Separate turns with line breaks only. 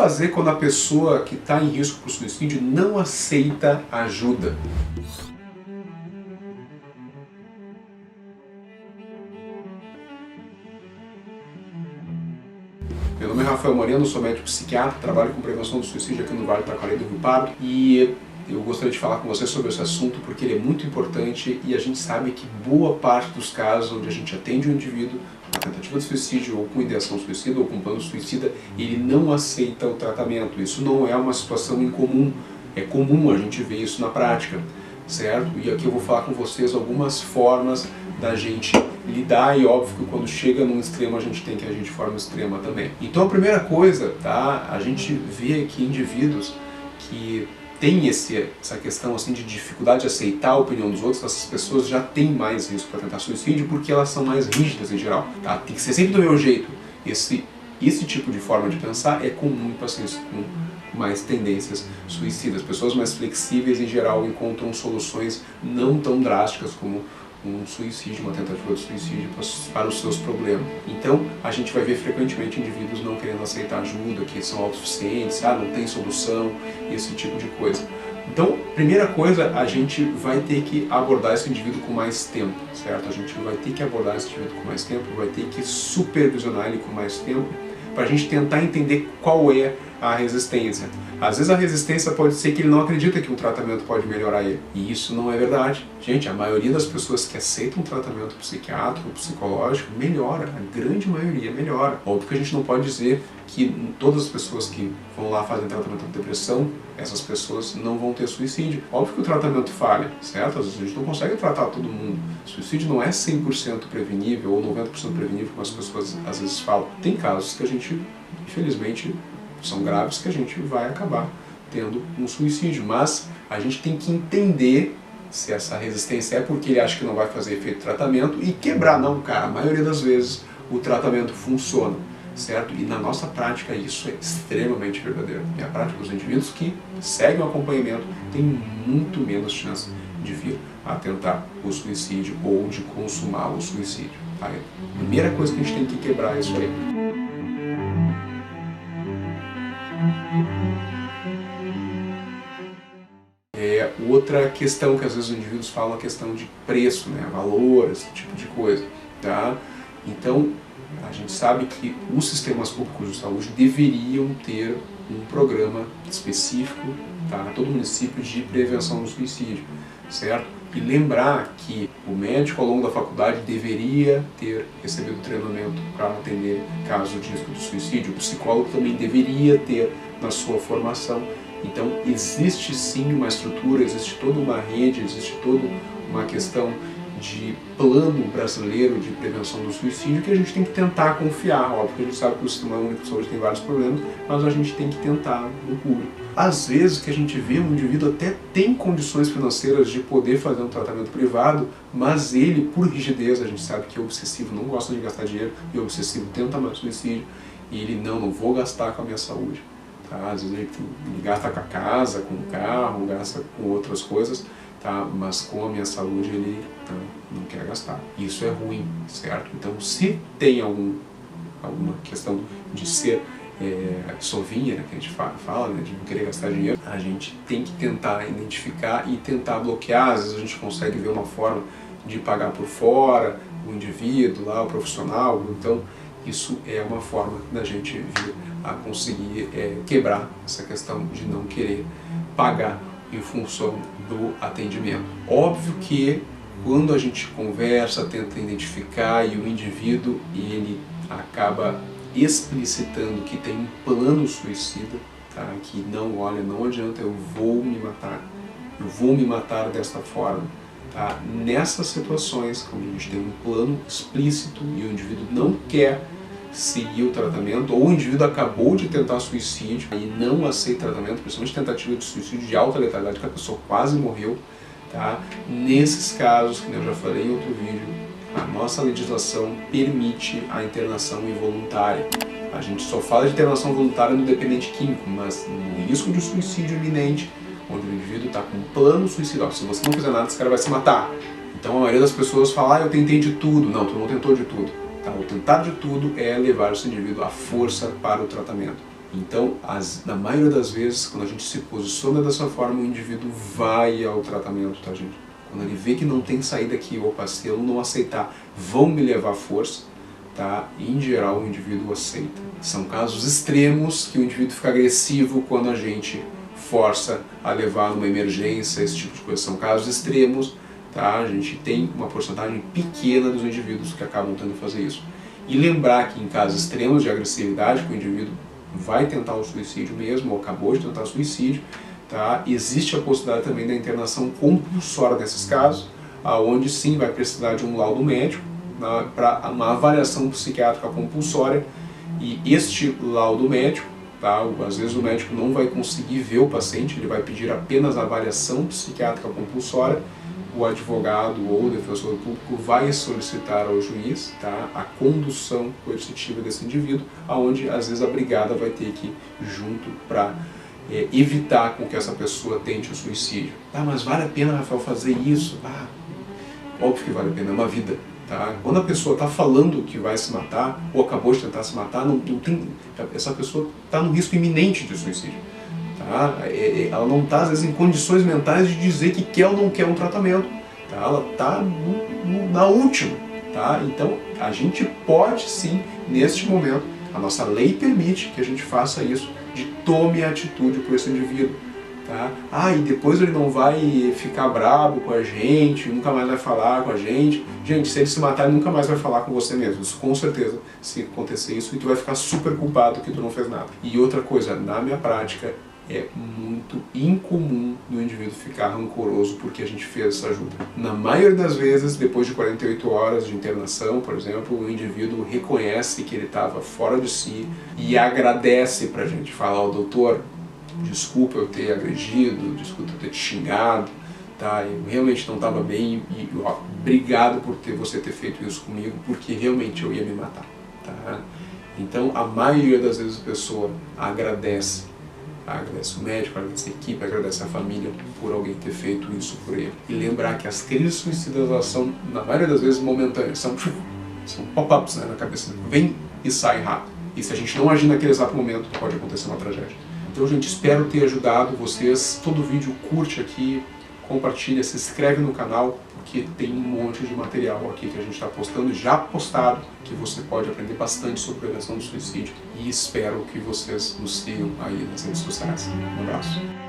fazer quando a pessoa que está em risco por suicídio não aceita ajuda? Meu nome é Rafael Moreno, sou médico psiquiatra, trabalho com prevenção do suicídio aqui no Vale do Taquari do Rio Pardo e eu gostaria de falar com você sobre esse assunto porque ele é muito importante e a gente sabe que boa parte dos casos onde a gente atende um indivíduo com tentativa de suicídio ou com ideação suicida ou com plano suicida, ele não aceita o tratamento. Isso não é uma situação incomum, é comum a gente ver isso na prática, certo? E aqui eu vou falar com vocês algumas formas da gente lidar e óbvio que quando chega num extremo a gente tem que agir de forma extrema também. Então a primeira coisa, tá? A gente vê aqui indivíduos que tem essa questão assim de dificuldade de aceitar a opinião dos outros. Essas pessoas já têm mais risco para tentar suicídio porque elas são mais rígidas em geral, tá? Tem que ser sempre do meu jeito. Esse tipo de forma de pensar é comum em pacientes com mais tendências suicidas. Pessoas mais flexíveis em geral encontram soluções não tão drásticas como um suicídio, uma tentativa de suicídio para os seus problemas. Então, a gente vai ver frequentemente indivíduos não querendo aceitar ajuda, que são autossuficientes, não tem solução, esse tipo de coisa. Então, primeira coisa, a gente vai ter que abordar esse indivíduo com mais tempo, certo? A gente vai ter que abordar esse indivíduo com mais tempo, vai ter que supervisionar ele com mais tempo, para a gente tentar entender qual é a resistência. Às vezes a resistência pode ser que ele não acredita que um tratamento pode melhorar ele. E isso não é verdade. Gente, a maioria das pessoas que aceitam um tratamento psiquiátrico, psicológico, melhora. A grande maioria melhora. Óbvio que a gente não pode dizer que todas as pessoas que vão lá fazer tratamento de depressão, essas pessoas não vão ter suicídio. Óbvio que o tratamento falha, certo? Às vezes a gente não consegue tratar todo mundo. Suicídio não é 100% prevenível ou 90% prevenível, como as pessoas às vezes falam. Tem casos que a gente, infelizmente, são graves que a gente vai acabar tendo um suicídio, mas a gente tem que entender se essa resistência é porque ele acha que não vai fazer efeito tratamento e quebrar. Não, cara, a maioria das vezes o tratamento funciona, certo? E na nossa prática isso é extremamente verdadeiro. E a prática dos indivíduos que seguem o acompanhamento tem muito menos chance de vir a tentar o suicídio ou de consumar o suicídio. Tá? A primeira coisa que a gente tem que quebrar é isso aí. Outra questão que às vezes os indivíduos falam, a questão de preço, né, valor, esse tipo de coisa, tá? Então, a gente sabe que os sistemas públicos de saúde deveriam ter um programa específico, tá, todo município de prevenção do suicídio, certo? E lembrar que o médico ao longo da faculdade deveria ter recebido treinamento para atender caso de risco de suicídio, o psicólogo também deveria ter na sua formação. Então existe sim uma estrutura, existe toda uma rede, existe toda uma questão de plano brasileiro de prevenção do suicídio que a gente tem que tentar confiar. Óbvio que a gente sabe que o Sistema Único de Saúde tem vários problemas, mas a gente tem que tentar no público. Às vezes que a gente vê um indivíduo até tem condições financeiras de poder fazer um tratamento privado, mas ele, por rigidez, a gente sabe que o obsessivo não gosta de gastar dinheiro e o obsessivo tenta mais suicídio e ele não vou gastar com a minha saúde. Às vezes ele gasta com a casa, com o carro, gasta com outras coisas, tá? Mas com a minha saúde ele não quer gastar. Isso é ruim, certo? Então se tem alguma questão de ser sovinha, né, que a gente fala, né, de não querer gastar dinheiro, a gente tem que tentar identificar e tentar bloquear. Às vezes a gente consegue ver uma forma de pagar por fora, o indivíduo lá, o profissional, então isso é uma forma da gente vir a conseguir quebrar essa questão de não querer pagar em função do atendimento. Óbvio que quando a gente conversa, tenta identificar e o indivíduo ele acaba explicitando que tem um plano suicida, tá? Que não, olha, não adianta, eu vou me matar desta forma. Tá? Nessas situações, quando a gente tem um plano explícito e o indivíduo não quer seguir o tratamento, ou o indivíduo acabou de tentar suicídio e não aceita tratamento, principalmente tentativa de suicídio de alta letalidade, que a pessoa quase morreu, tá? Nesses casos, que eu já falei em outro vídeo, a nossa legislação permite a internação involuntária. A gente só fala de internação voluntária no dependente químico, mas no risco de suicídio iminente, onde o indivíduo está com um plano suicidal, se você não fizer nada, esse cara vai se matar. Então a maioria das pessoas fala, eu tentei de tudo. Não, tu não tentou de tudo. Tá? O tentar de tudo é levar esse indivíduo à força para o tratamento. Então, na maioria das vezes, quando a gente se posiciona dessa forma, o indivíduo vai ao tratamento, tá, gente? Quando ele vê que não tem saída aqui, opa, se eu não aceitar, vão me levar à força, tá? Em geral, o indivíduo aceita. São casos extremos que o indivíduo fica agressivo quando a gente força a levar numa emergência, esse tipo de coisa. São casos extremos, tá? A gente tem uma porcentagem pequena dos indivíduos que acabam tendo que fazer isso. E lembrar que em casos extremos de agressividade, que o indivíduo vai tentar o suicídio mesmo, ou acabou de tentar o suicídio, tá? Existe a possibilidade também da internação compulsória nesses casos, onde sim vai precisar de um laudo médico para uma avaliação psiquiátrica compulsória, e este laudo médico, tá? Às vezes o médico não vai conseguir ver o paciente, ele vai pedir apenas a avaliação psiquiátrica compulsória, o advogado ou o defensor público vai solicitar ao juiz, tá, a condução coercitiva desse indivíduo, aonde às vezes a brigada vai ter que ir junto para evitar com que essa pessoa tente o suicídio. Ah, mas vale a pena, Rafael, fazer isso? Ah, óbvio que vale a pena, é uma vida. Tá? Quando a pessoa está falando que vai se matar, ou acabou de tentar se matar, não tem, essa pessoa está no risco iminente de suicídio. Tá? Ela não está, às vezes, em condições mentais de dizer que quer ou não quer um tratamento. Tá? Ela está na última. Tá? Então, a gente pode sim, neste momento, a nossa lei permite que a gente faça isso, de tome atitude por esse indivíduo. Tá? Ah, e depois ele não vai ficar bravo com a gente, nunca mais vai falar com a gente. Gente, se ele se matar, ele nunca mais vai falar com você mesmo. Isso, com certeza, se acontecer isso, e tu vai ficar super culpado que tu não fez nada. E outra coisa, na minha prática, é muito incomum do indivíduo ficar rancoroso porque a gente fez essa ajuda. Na maioria das vezes, depois de 48 horas de internação, por exemplo, o indivíduo reconhece que ele estava fora de si e agradece pra gente. Fala, ó, doutor, desculpa eu ter agredido, desculpa eu ter te xingado, tá? Eu realmente não estava bem e ó, obrigado por você ter feito isso comigo, porque realmente eu ia me matar, tá? Então, a maioria das vezes a pessoa agradece o médico, agradece a equipe, agradece a família por alguém ter feito isso por ele. E lembrar que as crises suicidas, elas são, na maioria das vezes, momentâneas, são pop-ups, né, na cabeça, vem e sai rápido. E se a gente não agir naquele exato momento, pode acontecer uma tragédia. Então, gente, espero ter ajudado vocês. Todo vídeo curte aqui, compartilha, se inscreve no canal, porque tem um monte de material aqui que a gente está postando, já postado, que você pode aprender bastante sobre prevenção do suicídio. E espero que vocês nos sigam aí nas redes sociais. Um abraço.